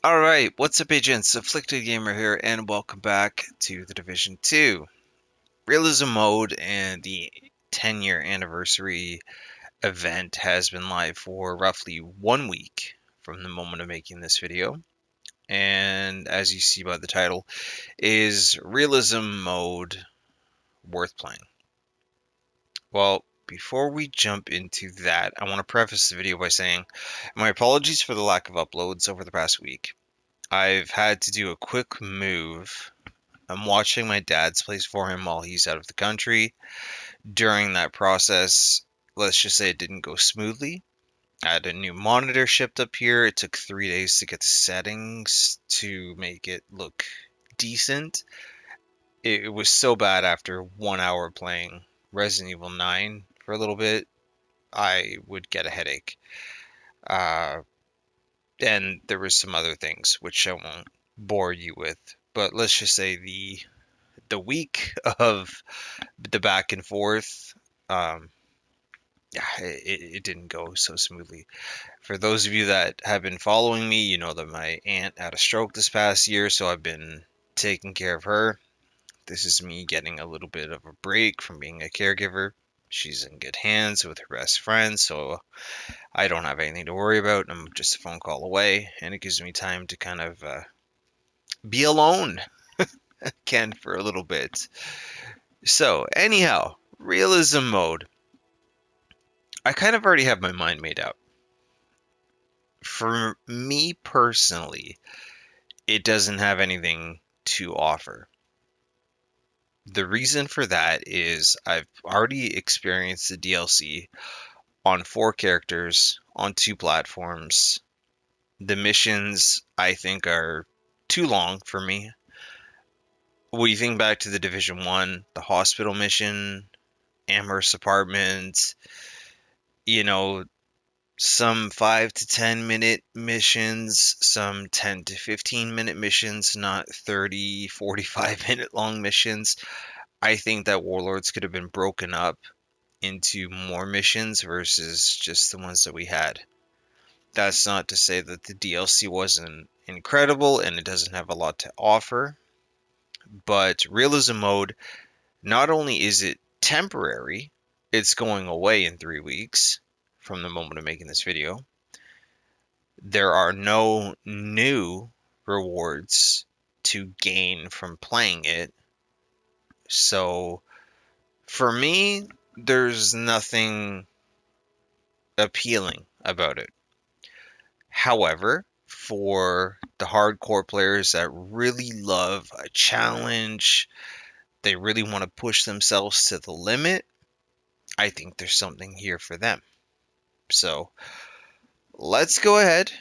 Alright, what's up agents? Afflicted Gamer here and welcome back to the Division 2. Realism mode and the 10-year anniversary event has been live for roughly 1 week from the moment of making this video. And as you see by the title, is Realism mode worth playing? Well, before we jump into that, I want to preface the video by saying my apologies for the lack of uploads over the past week. I've had to do a quick move. I'm watching my dad's place for him while he's out of the country. During that process, let's just say it didn't go smoothly. I had a new monitor shipped up here. It took 3 days to get the settings to make it look decent. It was so bad after 1 hour playing Resident Evil 9 for a little bit, I would get a headache. Uh, and there was some other things which I won't bore you with. But let's just say the week of the back and forth, um, yeah, it didn't go so smoothly. For those of you that have been following me, you know that my aunt had a stroke this past year, so I've been taking care of her. This is me getting a little bit of a break from being a caregiver. She's in good hands with her best friend, so I don't have anything to worry about. I'm just a phone call away, and it gives me time to kind of be alone again for a little bit. So, anyhow, realism mode. I kind of already have my mind made up. For me personally, it doesn't have anything to offer. The reason for that is I've already experienced the DLC on 4 characters on 2 platforms. The missions I think are too long for me. When you think back to the Division 1, the hospital mission, Amherst apartment, you know, some 5 to 10 minute missions, some 10 to 15-minute missions, not 30, 45-minute long missions. I think that Warlords could have been broken up into more missions versus just the ones that we had. That's not to say that the DLC wasn't incredible and it doesn't have a lot to offer, but realism mode, not only is it temporary, it's going away in 3 weeks from the moment of making this video. There are no new rewards to gain from playing it. So for me, there's nothing appealing about it. However, for the hardcore players that really love a challenge, they really want to push themselves to the limit, I think there's something here for them. So let's go ahead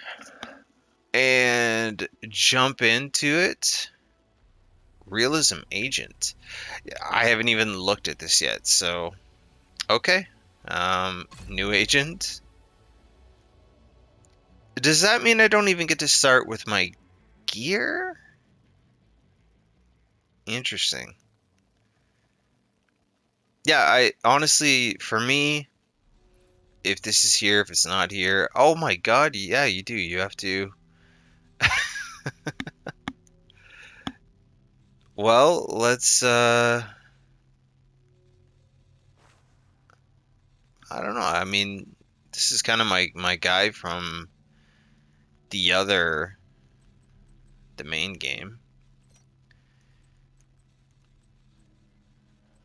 and jump into it. Realism Agent. I haven't even looked at this yet, so okay. New agent. Does that mean I don't even get to start with my gear? Interesting. Yeah, I honestly, for me, if this is here, if it's not here, oh my God, yeah, you do. You have to. Well, let's I don't know. I mean, this is kind of my guy from the the main game.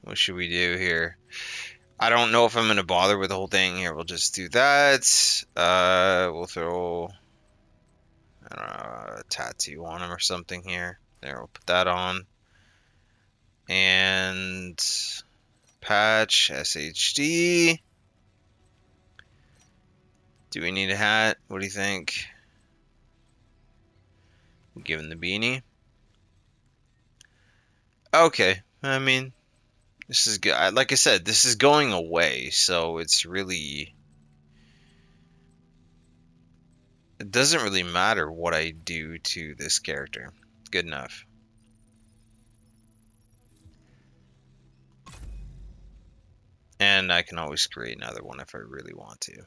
What should we do here? I don't know if I'm gonna bother with the whole thing here. We'll just do that. We'll throw I don't know, a tattoo on him or something here. There, we'll put that on. And patch SHD. Do we need a hat? What do you think? Give him the beanie. Okay, I mean, this is good. Like I said, this is going away, so it's really it doesn't really matter what I do to this character. Good enough. And I can always create another one if I really want to.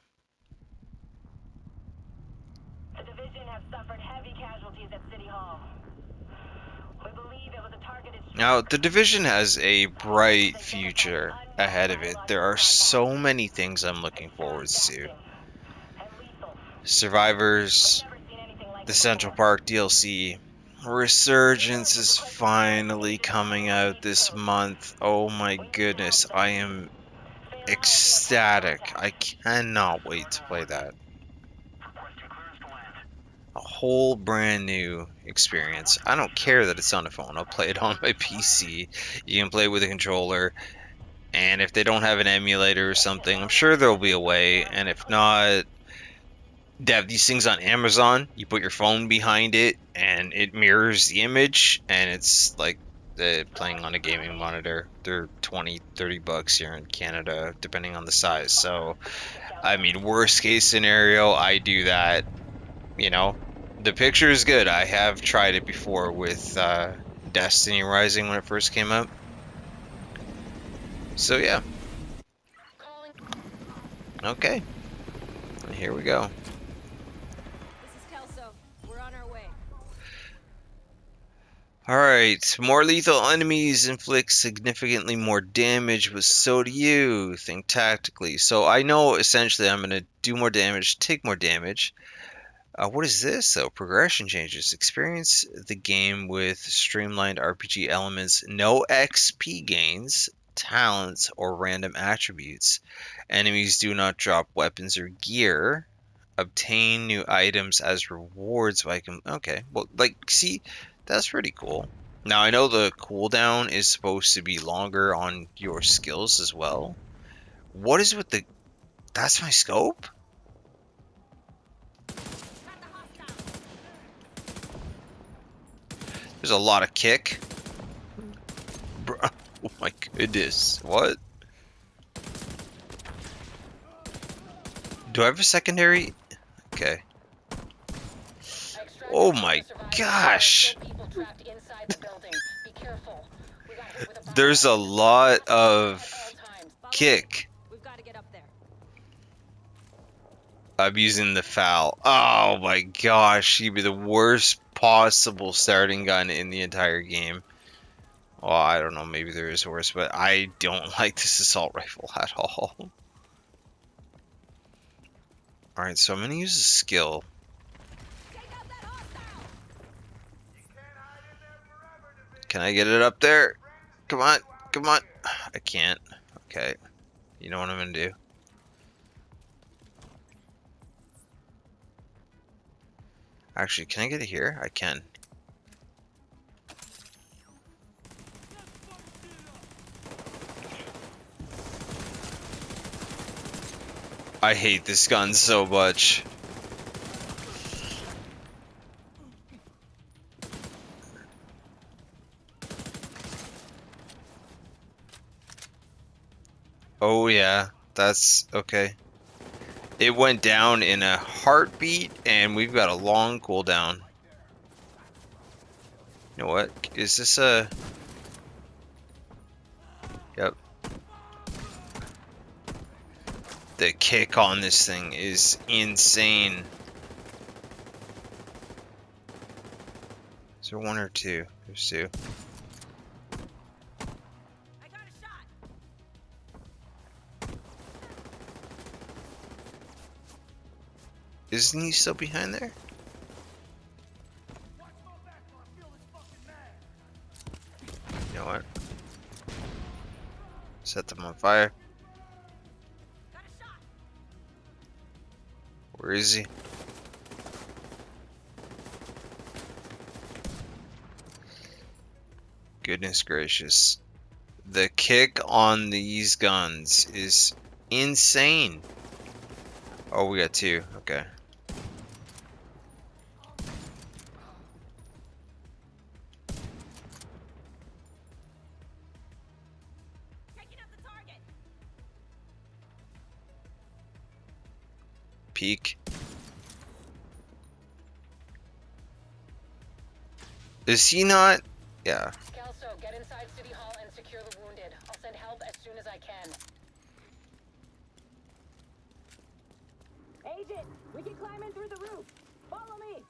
have suffered heavy casualties at City Hall. We believe it was a targeted strike. Now, the Division has a bright future ahead of it. There are so many things I'm looking forward to. Survivors, the Central Park DLC, Resurgence is finally coming out this month. Oh my goodness, I am ecstatic. I cannot wait to play that. A whole brand new experience. I don't care that it's on a phone. I'll play it on my PC. You can play it with a controller. And if they don't have an emulator or something, I'm sure there'll be a way. And if not, they have these things on Amazon. You put your phone behind it and it mirrors the image, and it's like playing on a gaming monitor. They're 20, 30 bucks here in Canada, depending on the size. So, I mean, worst case scenario, I do that. You know, the picture is good. I have tried it before with Destiny Rising when it first came out. So, yeah. Okay. Here we go. Alright, more lethal enemies inflict significantly more damage, but so do you. Think tactically. So I know essentially I'm going to do more damage, take more damage. What is this? So progression changes. Experience the game with streamlined RPG elements, no XP gains, talents, or random attributes. Enemies do not drop weapons or gear. Obtain new items as rewards by okay, well, like, see, that's pretty cool. Now I know the cooldown is supposed to be longer on your skills as well. What is with the... That's my scope? There's a lot of kick. Bruh. Oh my goodness. What? Do I have a secondary? Okay. Oh my gosh. There's a lot of kick. I'm using the foul. Oh my gosh, she'd be the worst possible starting gun in the entire game. Well, I don't know, maybe there is worse, but I don't like this assault rifle at all. Alright, so I'm gonna use a skill. Can I get it up there? Come on, come on. I can't. Okay. You know what I'm gonna do? Actually, can I get it here? I can. I hate this gun so much. Oh yeah, that's okay. It went down in a heartbeat, and we've got a long cooldown. You know what? Is this a... Yep. The kick on this thing is insane. Is there one or two? There's two. I got a shot. Isn't he still behind there? You know what? Set them on fire. Where is he? Goodness gracious. The kick on these guns is insane. Oh, we got two. Okay. Peek. Is he not? Yeah. Kelso, get inside City Hall and secure the wounded. I'll send help as soon as I can. Agent, we can climb in through the roof. Follow me.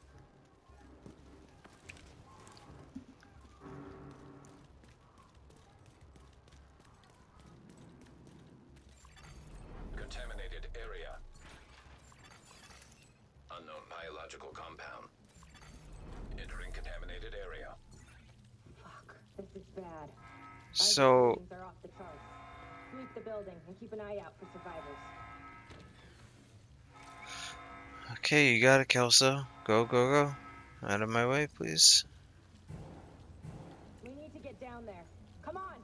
biological compound. Entering contaminated area. Fuck, this is bad. So, Readings are off the charts. Sweep the building and keep an eye out for survivors. okay, you got it, Kelso. Go, go, go. Out of my way, please. We need to get down there. Come on.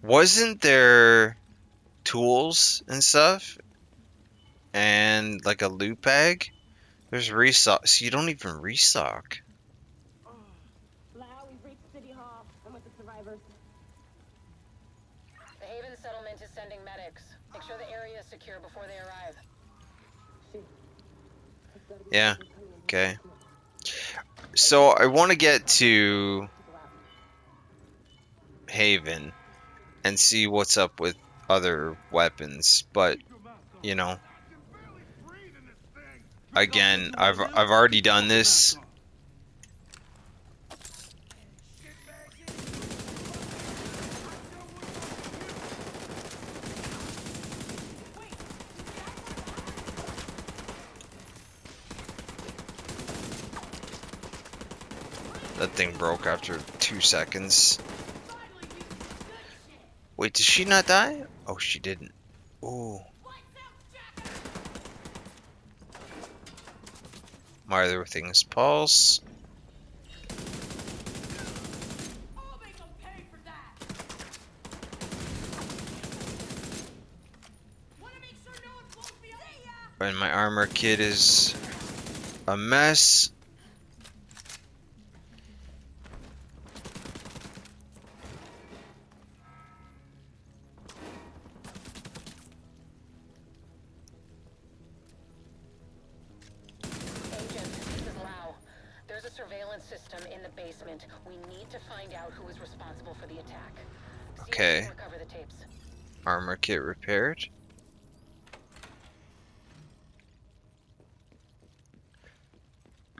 Wasn't there tools and stuff? And like a loot bag? There's restock. So you don't even restock. Lau, we've reached City Hall. I'm with the survivors. The Haven settlement is sending medics. Make sure the area is secure before they arrive. Yeah, okay. So I want to get to Haven and see what's up with other weapons, but you know, again, I've already done this. That thing broke after 2 seconds. Wait, did she not die? Oh, she didn't. Ooh. My other thing's pulse. And my armor kit is a mess. There's a surveillance system in the basement. We need to find out who is responsible for the attack. See if we Okay. can recover the tapes. Armor kit repaired.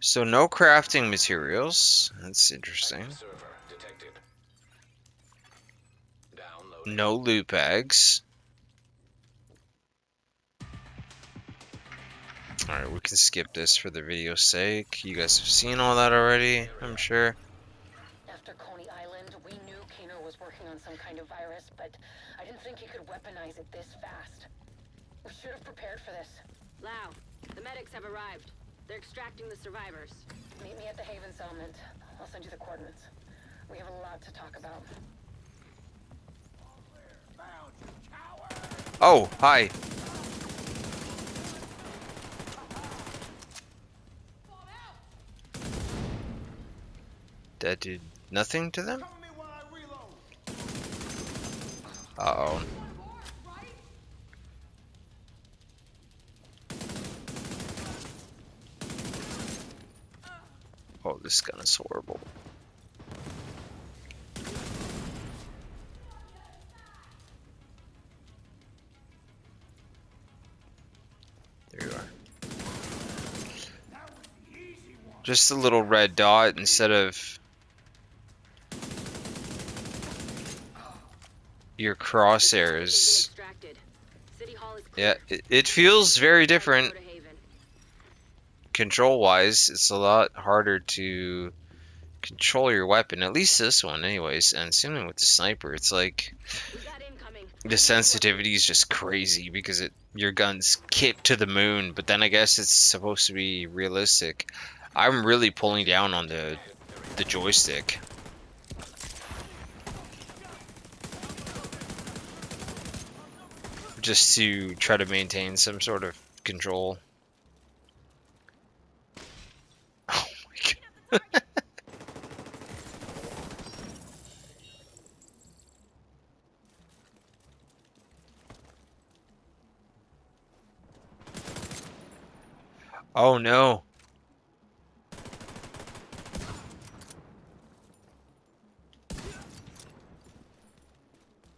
So no crafting materials. That's interesting. Active server detected. Downloading. No loot bags. Alright, we can skip this for the video's sake. You guys have seen all that already, I'm sure. After Coney Island, we knew Keno was working on some kind of virus, but I didn't think he could weaponize it this fast. We should have prepared for this. Lau, the medics have arrived. They're extracting the survivors. Meet me at the Haven settlement. I'll send you the coordinates. We have a lot to talk about. Oh, hi. That did nothing to them? Uh-oh. Oh, this gun is horrible. There you are. Just a little red dot instead of your crosshairs. Yeah, it feels very different. Control-wise, it's a lot harder to control your weapon. At least this one, anyways. And assuming with the sniper, it's like the sensitivity is just crazy because your gun's kicked to the moon. But then I guess it's supposed to be realistic. I'm really pulling down on the joystick. Just to try to maintain some sort of control. Oh my god. Oh no.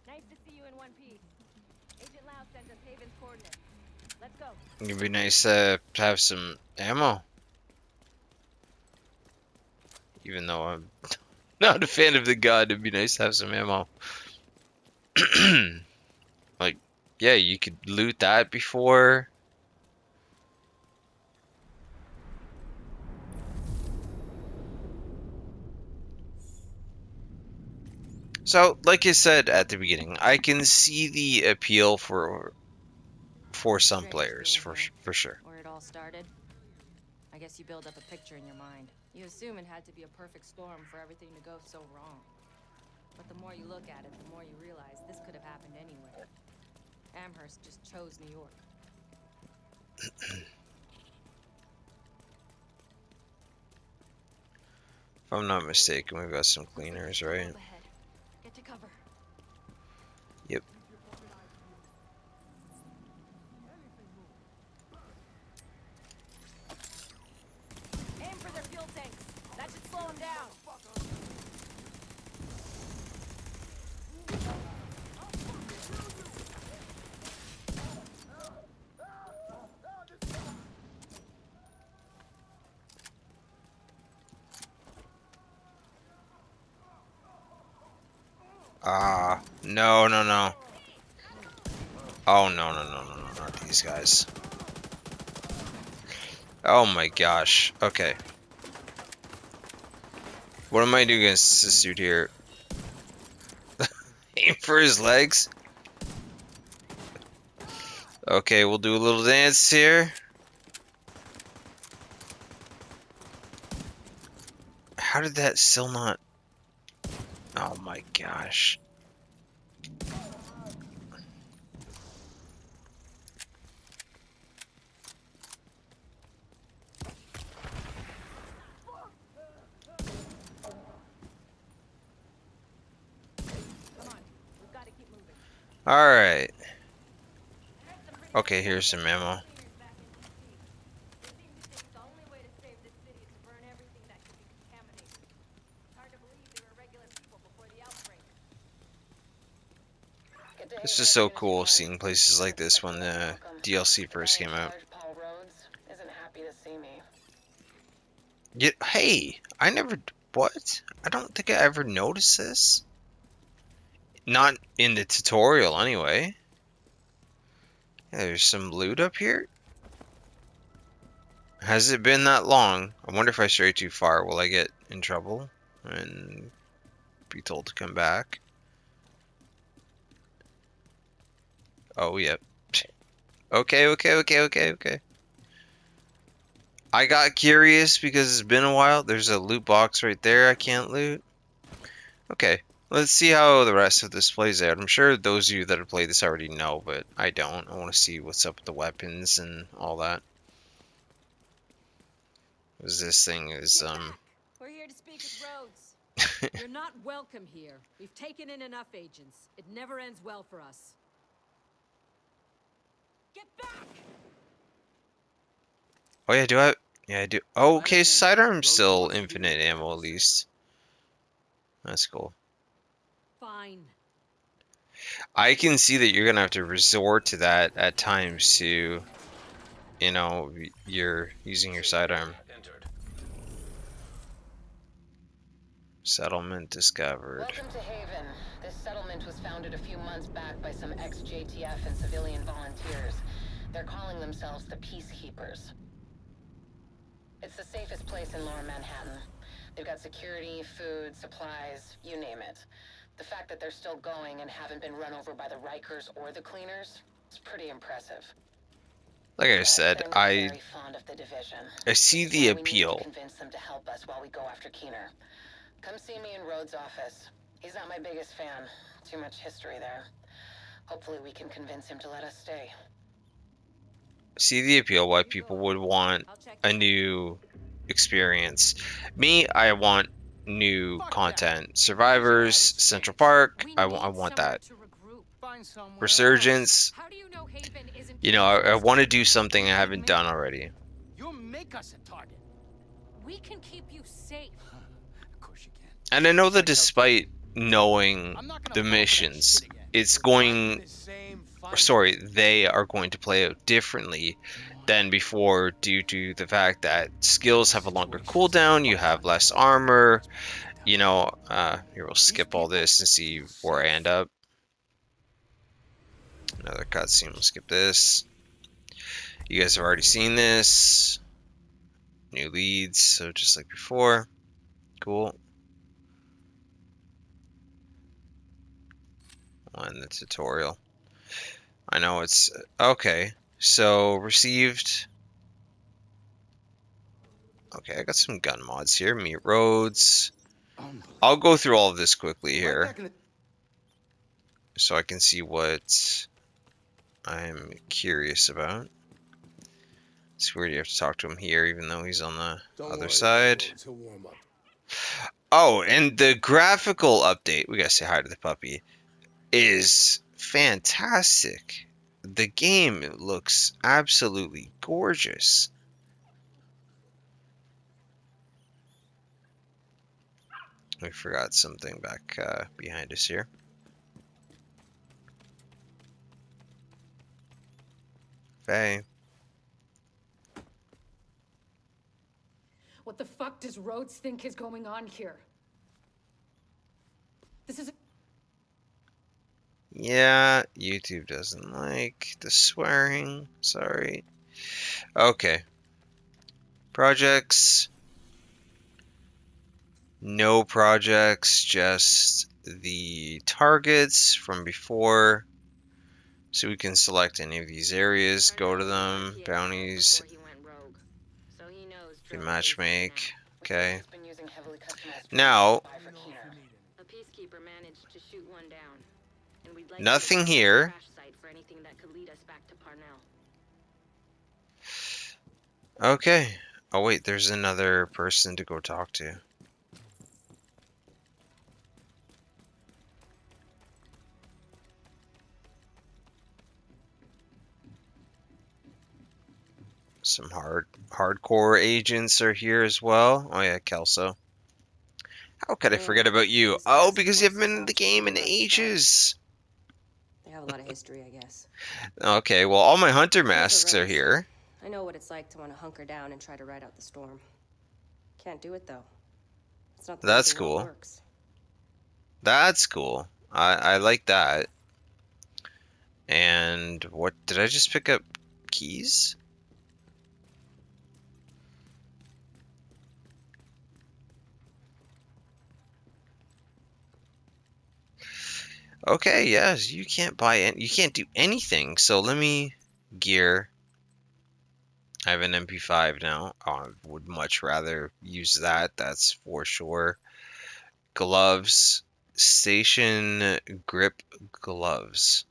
Nice to see you in one piece. Agent Lau sent us Haven's coordinates. Let's go. It'd be nice to have some ammo. Even though I'm not a fan of the gun, it'd be nice to have some ammo. Like, yeah, you could loot that before So, like I said at the beginning, I can see the appeal for some Strange players being here. for sure. Where it all started? I guess you build up a picture in your mind. You assume it had to be a perfect storm for everything to go so wrong. But the more you look at it, the more you realize this could have happened anywhere. Amherst just chose New York. If I'm not mistaken, we've got some Looks like cleaners, there's a right? globe ahead. Get to cover. Yep. Aim for their fuel tanks. That should slow them down. Ah, no, no, no. Oh, no, no, no, no, no, not these guys. Oh my gosh. Okay. What am I doing against this dude here? Aim for his legs. Okay, we'll do a little dance here. How did that still not... Oh my gosh. Come on. We've got to keep moving. Alright. Okay, here's some ammo. This is so cool seeing places like this when the DLC first came out. Paul Rhodes isn't happy to see me. Yeah, hey, I never... What? I don't think I ever noticed this. Not in the tutorial, anyway. Yeah, there's some loot up here. Has it been that long? I wonder if I stray too far, will I get in trouble and be told to come back? Oh, yep. Okay, okay, okay, okay, okay. I got curious because it's been a while. There's a loot box right there I can't loot. Okay, let's see how the rest of this plays out. I'm sure those of you that have played this already know, but I don't. I want to see what's up with the weapons and all that. Because this thing is, Get back. We're here to speak with Rhodes. You're not welcome here. We've taken in enough agents. It never ends well for us. Get back! Oh yeah, do I? Yeah, I do. Oh, okay, sidearm's still infinite ammo at least. That's cool. Fine. I can see that you're gonna have to resort to that at times to, you know, you're using your sidearm. Entered. Settlement discovered. Welcome to Haven. This settlement was founded a few months back by some ex-JTF and civilian volunteers. They're calling themselves the Peacekeepers. It's the safest place in Lower Manhattan. They've got security, food, supplies, you name it. The fact that they're still going and haven't been run over by the Rikers or the Cleaners is pretty impressive. Like I said, They're not I very fond of the division. see This is the why we need to appeal. convince them to help us while we go after Keener. Come see me in Rhodes' office. He's not my biggest fan. Too much history there. Hopefully we can convince him to let us stay. See the appeal why people would want a new experience. Me, I want new content. Survivors, Central Park, I want that. Resurgence, How do you know Haven isn't you know, I want to do something I haven't done already. You'll make us a target. We can keep you safe. Of course you can. And I know that despite knowing I'm not gonna the fall for that missions, shit again. it's We're going, the same or fight. sorry, they are going to play out differently than before due to the fact that skills have a longer cooldown, you have less armor, you know, here we'll skip all this and see where I end up. Another cutscene, we'll skip this. You guys have already seen this. New leads, so just like before. Cool. on the tutorial. I know it's okay. So received. Okay, I got some gun mods here. Meet roads. I'll go through all of this quickly Right here back in the... so I can see what I'm curious about. It's weird you have to talk to him here, even though he's on the Don't other worry side. about roads, he'll warm up. Oh, and the graphical update, we gotta say hi to the puppy, is fantastic. The game looks absolutely gorgeous. We forgot something back behind us here. Faye. What the fuck does Rhodes think is going on here? This is... Yeah, YouTube doesn't like the swearing. Sorry. Okay. Projects. No projects, just the targets from before. So we can select any of these areas, go to them, bounties, Before he went rogue. So he knows can drilling match isn't an make. app. The base Okay. has been using heavily customized drones Now, to spy for Keener. A peacekeeper managed to shoot one down. And we'd like you to nothing check out the here. crash site for anything that could lead us back to Parnell. Okay. Oh wait, there's another person to go talk to. Some hardcore agents are here as well. Oh yeah, Kelso. How could I forget about you? This Oh, task because you force haven't is been in the off to game a in rough start. ages. They have a lot of history, I guess. Okay, well all my hunter Same for masks are Rhodes. here. I know what it's like to want to hunker down and try to ride out the storm. Can't do it though. It's not the way That's the world cool. works. That's cool. I like that. And what did I just pick up? Keys? Okay, yes, you can't you can't do anything. So let me gear. I have an MP5 now. Oh, I would much rather use that, that's for sure. Gloves, station grip gloves.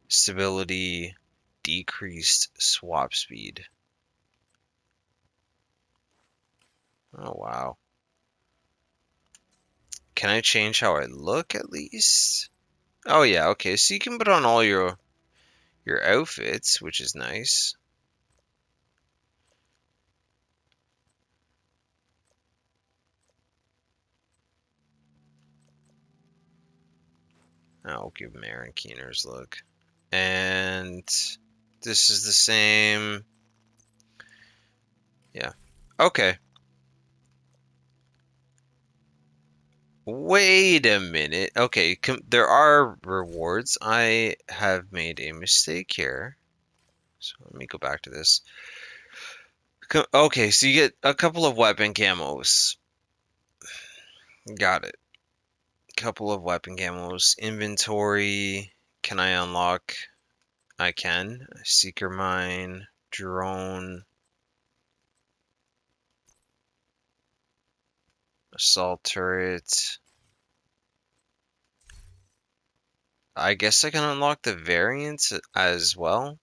Stability, decreased swap speed. Oh, wow. Can I change how I look at least? Oh yeah, okay. So you can put on all your outfits, which is nice. I'll give Aaron Keener's look. And this is the same. Yeah. Okay. Wait a minute. Okay, there are rewards. I have made a mistake here. So let me go back to this. Okay, so you get a couple of weapon camos. Got it. Couple of weapon camos. Inventory. Can I unlock? I can. Seeker mine. Drone. Assault turret. I guess I can unlock the variants as well.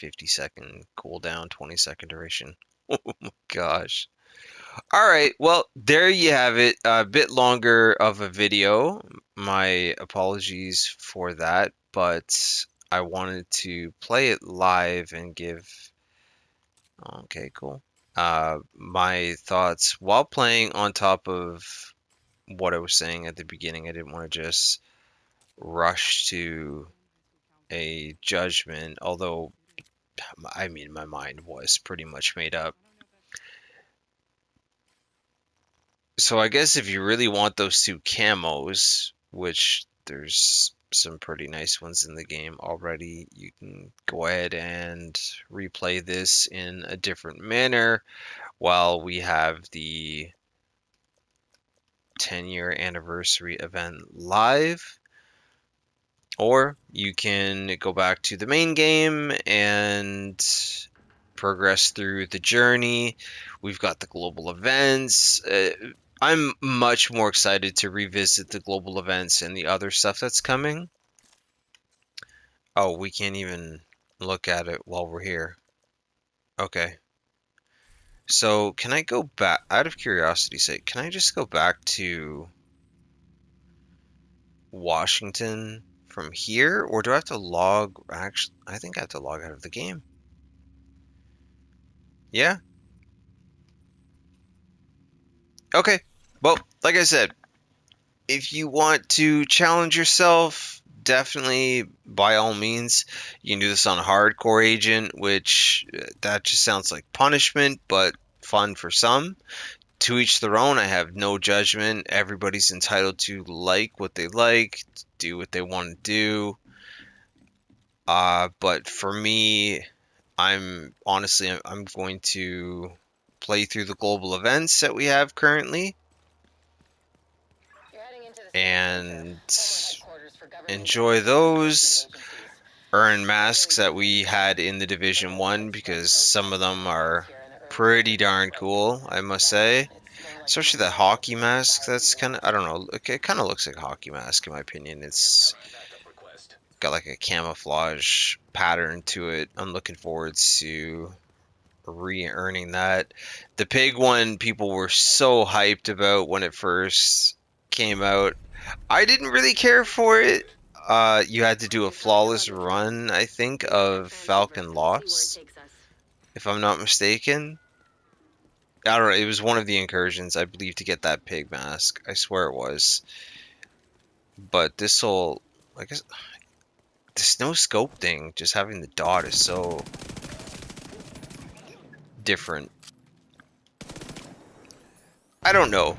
50-second cooldown, 20-second duration. Oh my gosh. All right, well, there you have it. A bit longer of a video. My apologies for that, but I wanted to play it live and give. Okay, cool. My thoughts while playing on top of what I was saying at the beginning. I didn't want to just rush to a judgment, although I mean, my mind was pretty much made up. So I guess if you really want those two camos, which there's some pretty nice ones in the game already, you can go ahead and replay this in a different manner while we have the 10-year anniversary event live, or you can go back to the main game and progress through the journey. We've got the global events. I'm much more excited to revisit the global events and the other stuff that's coming. Oh, we can't even look at it while we're here. Okay. So, can I go back, out of curiosity's sake, can I just go back to Washington from here? Or do I have to log, actually, I think I have to log out of the game. Yeah? Okay. Well, like I said, if you want to challenge yourself, definitely by all means, you can do this on hardcore agent, which that just sounds like punishment, but fun for some. To each their own. I have no judgment. Everybody's entitled to like what they like, do what they want to do. But for me, I'm going to play through the global events that we have currently You're heading into the and former headquarters for government enjoy and law those. enforcement agencies. Earn masks that we had in the Division 1 because some of them are pretty darn cool, I must say. Especially the hockey mask, that's kind of, I don't know, it kind of looks like a hockey mask in my opinion. It's Incoming backup request. got like a camouflage pattern to it. I'm looking forward to re-earning that. The pig one, people were so hyped about when it first came out. I didn't really care for it. You had to do a flawless run, I think, of Falcon Lost, if I'm not mistaken. I don't know, it was one of the incursions, I believe, to get that pig mask. I swear it was. But this whole, I guess, this no scope thing, just having the dot is so different. I don't know.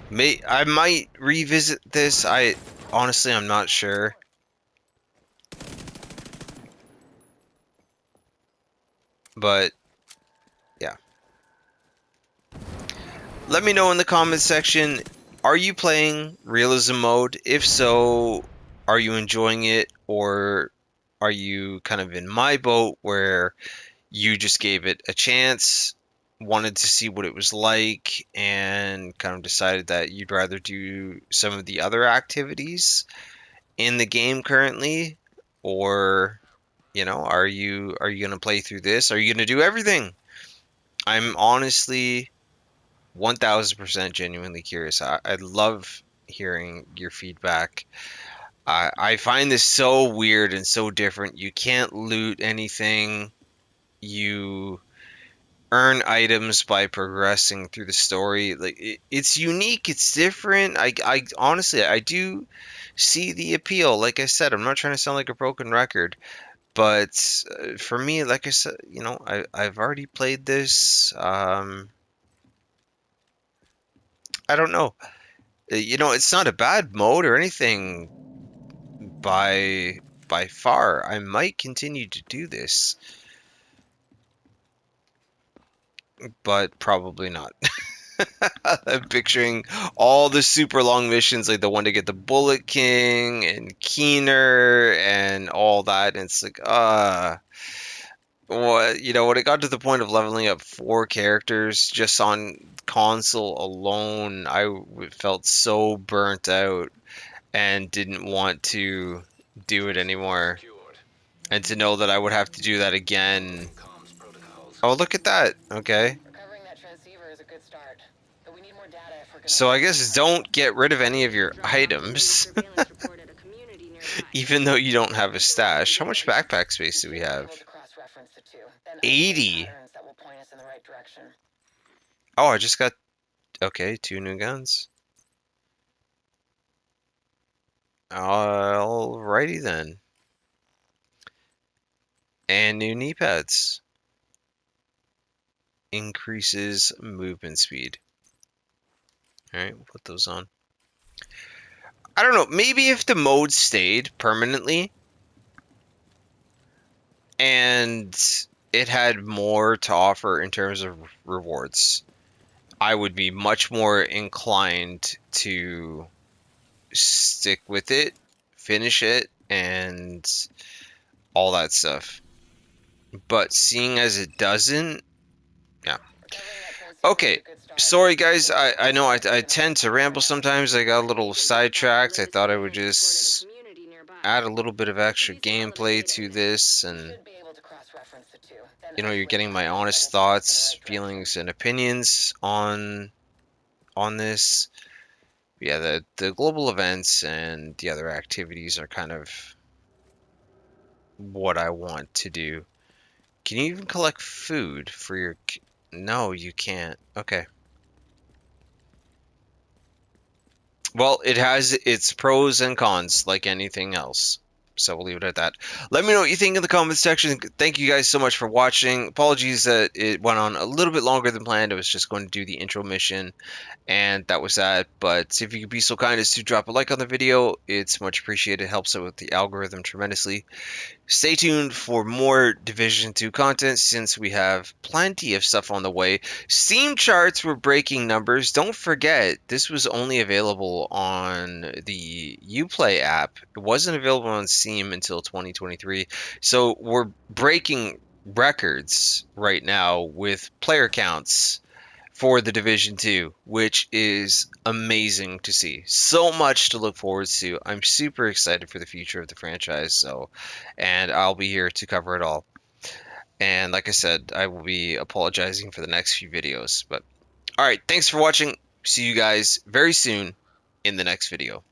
I might revisit this. Honestly, I'm not sure. But yeah. Let me know in the comments section, are you playing realism mode? If so, are you enjoying it, or are you kind of in my boat where you just gave it a chance, wanted to see what it was like, and kind of decided that you'd rather do some of the other activities in the game currently? Or, are you going to play through this? Are you going to do everything? I'm honestly 1000% genuinely curious. I love hearing your feedback. I find this so weird and so different. You can't loot anything. You earn items by progressing through the story. Like it's unique, it's different. I honestly I do see the appeal. Like I said, I'm not trying to sound like a broken record, but for me, like I said, I've already played this. I don't know. It's not a bad mode or anything by far. I might continue to do this, but probably not. I'm picturing all the super long missions, like the one to get the Bullet King and Keener and all that. And it's like, when it got to the point of leveling up 4 characters just on console alone, felt so burnt out and didn't want to do it anymore. Secured. And to know that I would have to do that again. Comms protocols. Oh, look at that. Okay. Recovering that transceiver is a good start, but we need more data if we're gonna. So I guess don't get rid of any of your items, even though you don't have a stash. How much backpack space do we have? 80. That will point us in the right direction. Oh, I just got, okay, 2 new guns. Alrighty then. And new knee pads. Increases movement speed. Alright, we'll put those on. I don't know, maybe if the mode stayed permanently and it had more to offer in terms of rewards. I would be much more inclined to stick with it, finish it, and all that stuff. But seeing as it doesn't, yeah. Covering that cold secret Okay, is a good start. sorry guys. But I know I gonna tend to figure ramble it out. sometimes. I got a little You can verify sidetracked. I religious thought I would fans reported a just community nearby. add a little bit of It's a extra decent relevant gameplay data to point. this, You and should be able to cross-reference the two. Then you know, you're isolate getting my patterns that honest will point us in the thoughts, right direction. feelings, and opinions on this. Yeah, the global events and the other activities are kind of what I want to do. Can you even collect food for your... No, you can't. Okay. Well, it has its pros and cons like anything else. So we'll leave it at that. Let me know what you think in the comments section. Thank you guys so much for watching. Apologies that it went on a little bit longer than planned. I was just going to do the intro mission, and that was that. But if you could be so kind as to drop a like on the video, it's much appreciated. It helps out with the algorithm tremendously. Stay tuned for more Division 2 content since we have plenty of stuff on the way. Steam charts were breaking numbers. Don't forget, this was only available on the Uplay app. It wasn't available on Steam until 2023. So we're breaking records right now with player counts for the Division 2, which is amazing to see. So much to look forward to. I'm super excited for the future of the franchise, and I'll be here to cover it all. And like I said, I will be apologizing for the next few videos. But all right, thanks for watching. See you guys very soon in the next video.